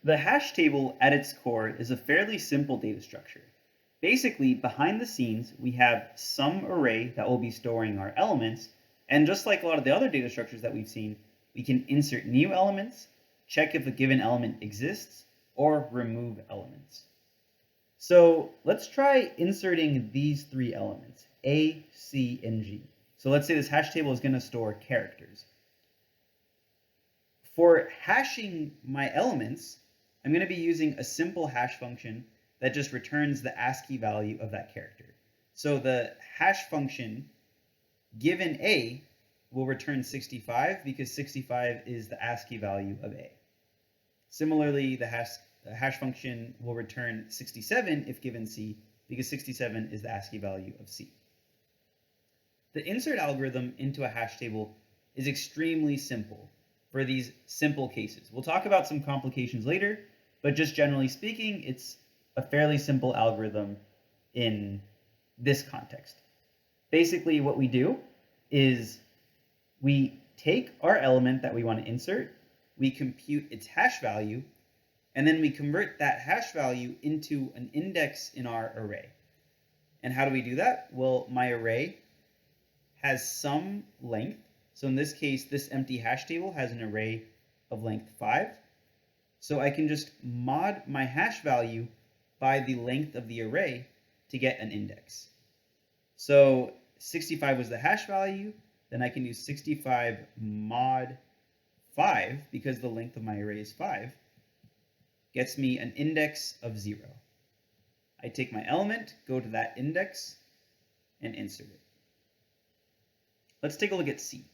The hash table at its core is a fairly simple data structure. Basically, behind the scenes, we have some array that will be storing our elements, and just like a lot of the other data structures that we've seen, we can insert new elements, check if a given element exists, or remove elements. So let's try inserting these three elements, A, C, and G. So let's say this hash table is going to store characters. For hashing my elements, I'm going to be using a simple hash function that just returns the ASCII value of that character. So the hash function given A will return 65 because 65 is the ASCII value of A. Similarly, the hash function will return 67 if given C because 67 is the ASCII value of C. The insert algorithm into a hash table is extremely simple for these simple cases. We'll talk about some complications later, but just generally speaking, it's a fairly simple algorithm in this context. Basically, what we do is we take our element that we want to insert, we compute its hash value, and then we convert that hash value into an index in our array. And how do we do that? Well, my array has some length. So in this case, this empty hash table has an array of length 5. So I can just mod my hash value by the length of the array to get an index. So 65 was the hash value, then I can do 65 mod 5, because the length of my array is 5, gets me an index of 0. I take my element, go to that index, and insert it. Let's take a look at C.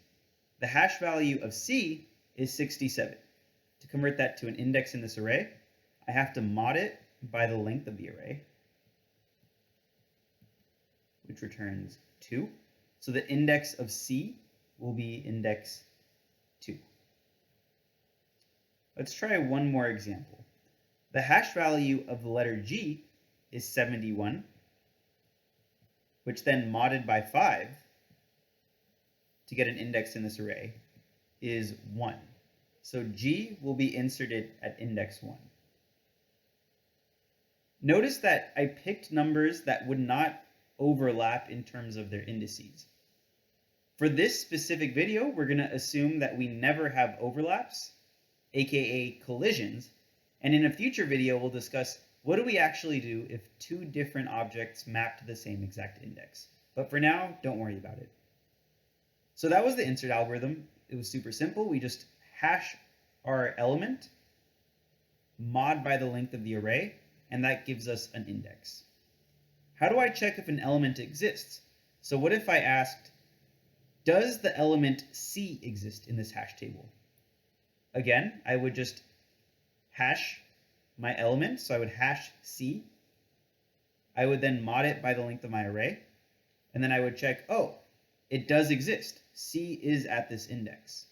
The hash value of C is 67. To convert that to an index in this array, I have to mod it by the length of the array, which returns 2. So the index of C will be index 2. Let's try one more example. The hash value of the letter G is 71, which then modded by 5 to get an index in this array is 1. So G will be inserted at index 1. Notice that I picked numbers that would not overlap in terms of their indices. For this specific video, we're going to assume that we never have overlaps, aka collisions, and in a future video we'll discuss what do we actually do if two different objects map to the same exact index. But for now, don't worry about it. So that was the insert algorithm. It was super simple. We just hash our element, mod by the length of the array, and that gives us an index. How do I check if an element exists? So what if I asked, does the element C exist in this hash table? Again, I would just hash my element, so I would hash C. I would then mod it by the length of my array, and then I would check, oh, it does exist. C is at this index.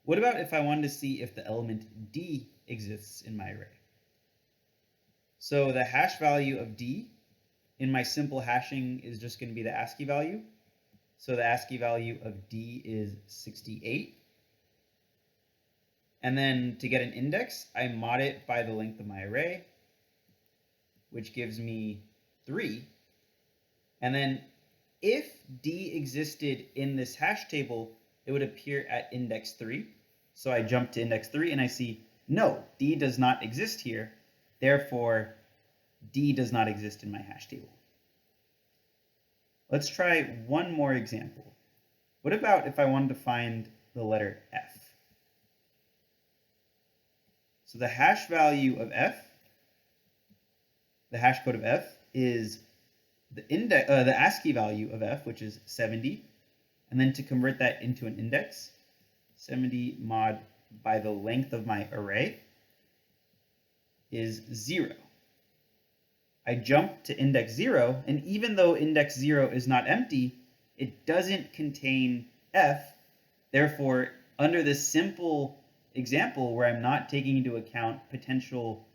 What about if I wanted to see if the element D exists in my array? So the hash value of D in my simple hashing is just going to be the ASCII value. So the ASCII value of D is 68. And then to get an index, I mod it by the length of my array, which gives me 3. And then if D existed in this hash table, it would appear at index 3. So I jump to index 3 and I see, no, D does not exist here. Therefore, D does not exist in my hash table. Let's try one more example. What about if I wanted to find the letter F? So the hash value of F, the hash code of F, is the ASCII value of F, which is 70. And then to convert that into an index, 70 mod by the length of my array is 0. I jump to index 0, and even though index 0 is not empty, it doesn't contain F. Therefore, under this simple example where I'm not taking into account potential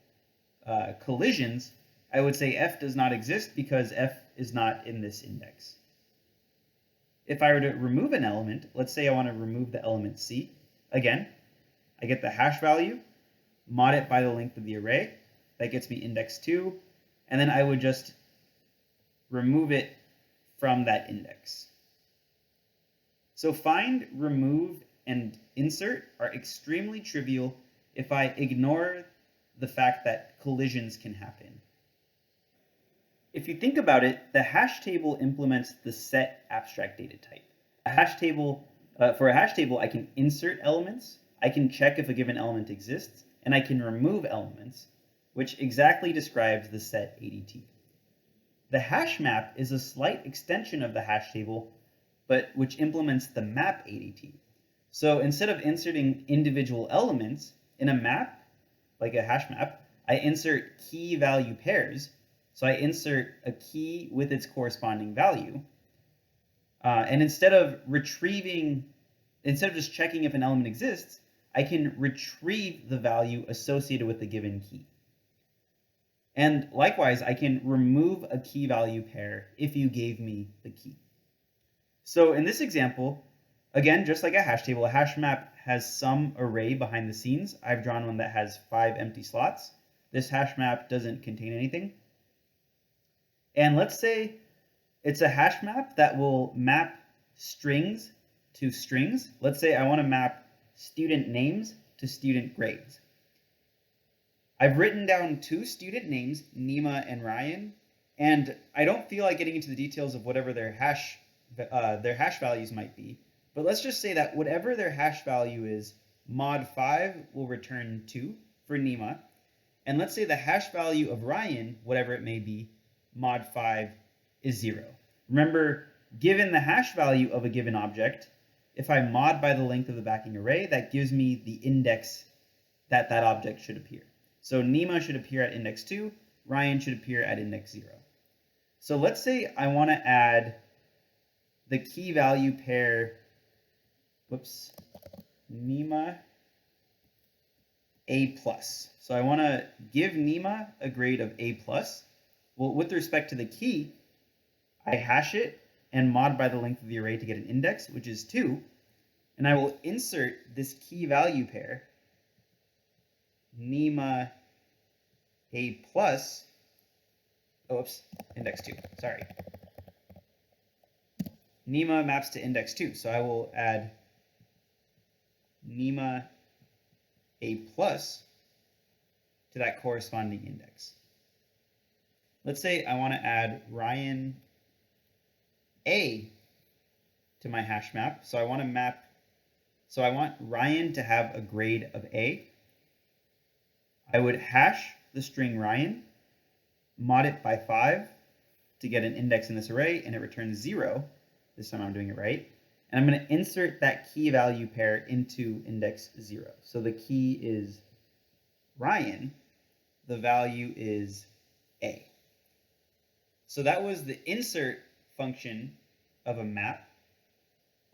collisions, I would say F does not exist because F is not in this index. If I were to remove an element, let's say I want to remove the element C, again, I get the hash value, mod it by the length of the array. That gets me index 2. And then I would just remove it from that index. So find, remove, and insert are extremely trivial if I ignore the fact that collisions can happen. If you think about it, the hash table implements the set abstract data type. For a hash table, I can insert elements, I can check if a given element exists, and I can remove elements, which exactly describes the set ADT. The hash map is a slight extension of the hash table, but which implements the map ADT. So instead of inserting individual elements in a map, like a hash map, I insert key value pairs. So I insert a key with its corresponding value. And instead of just checking if an element exists, I can retrieve the value associated with the given key. And likewise, I can remove a key value pair if you gave me the key. So in this example, again, just like a hash table, a hash map has some array behind the scenes. I've drawn one that has 5 empty slots. This hash map doesn't contain anything. And let's say it's a hash map that will map strings to strings. Let's say I want to map student names to student grades. I've written down 2 student names, Nima and Ryan, and I don't feel like getting into the details of whatever their hash values might be. But let's just say that whatever their hash value is, mod 5 will return 2 for Nima. And let's say the hash value of Ryan, whatever it may be, mod 5 is 0. Remember, given the hash value of a given object, if I mod by the length of the backing array, that gives me the index that that object should appear. So Nima should appear at index 2, Ryan should appear at index 0. So let's say I want to add the key value pair, Nima A+. So I want to give Nima a grade of A+. Well, with respect to the key, I hash it and mod by the length of the array to get an index, which is 2. And I will insert this key value pair, Nima A+, index 2, sorry. Nima maps to index 2, so I will add Nima A+ to that corresponding index. Let's say I want to add Ryan A to my hash map. So I want Ryan to have a grade of A. I would hash the string Ryan, mod it by 5 to get an index in this array, and it returns 0. This time I'm doing it right. And I'm going to insert that key value pair into index 0. So the key is Ryan, the value is A. So that was the insert function of a map.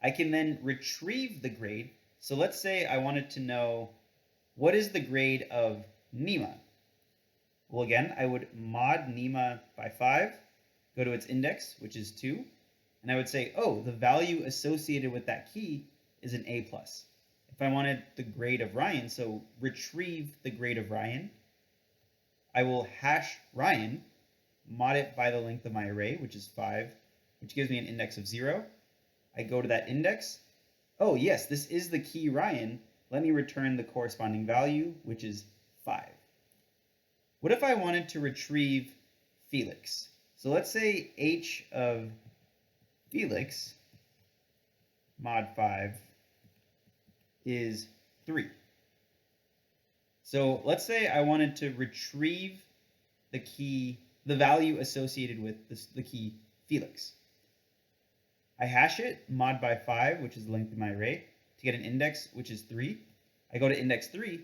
I can then retrieve the grade. So let's say I wanted to know what is the grade of Nima. Well, again, I would mod Nima by 5, go to its index, which is 2, and I would say, oh, the value associated with that key is an A+. If I wanted the grade of Ryan, so retrieve the grade of Ryan, I will hash Ryan, mod it by the length of my array, which is 5, which gives me an index of 0. I go to that index. Oh, yes, this is the key Ryan. Let me return the corresponding value, which is 5. What if I wanted to retrieve Felix? So let's say h of Felix, mod 5, is 3. So let's say I wanted to retrieve the value associated with the key Felix. I hash it, mod by 5, which is the length of my array, to get an index, which is 3. I go to index 3.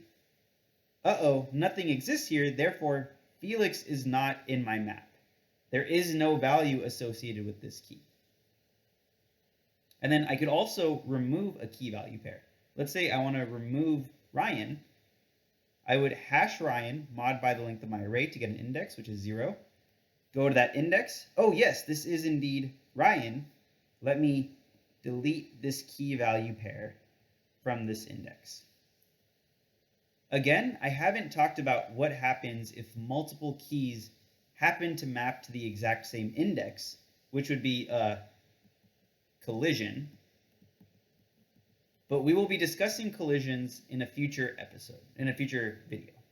Uh-oh, nothing exists here, therefore Felix is not in my map. There is no value associated with this key. And then I could also remove a key value pair. Let's say I want to remove Ryan. I would hash Ryan, mod by the length of my array to get an index, which is 0. Go to that index. Oh, yes, this is indeed Ryan. Let me delete this key value pair from this index. Again, I haven't talked about what happens if multiple keys happen to map to the exact same index, which would be a collision. But we will be discussing collisions in a future episode, in a future video.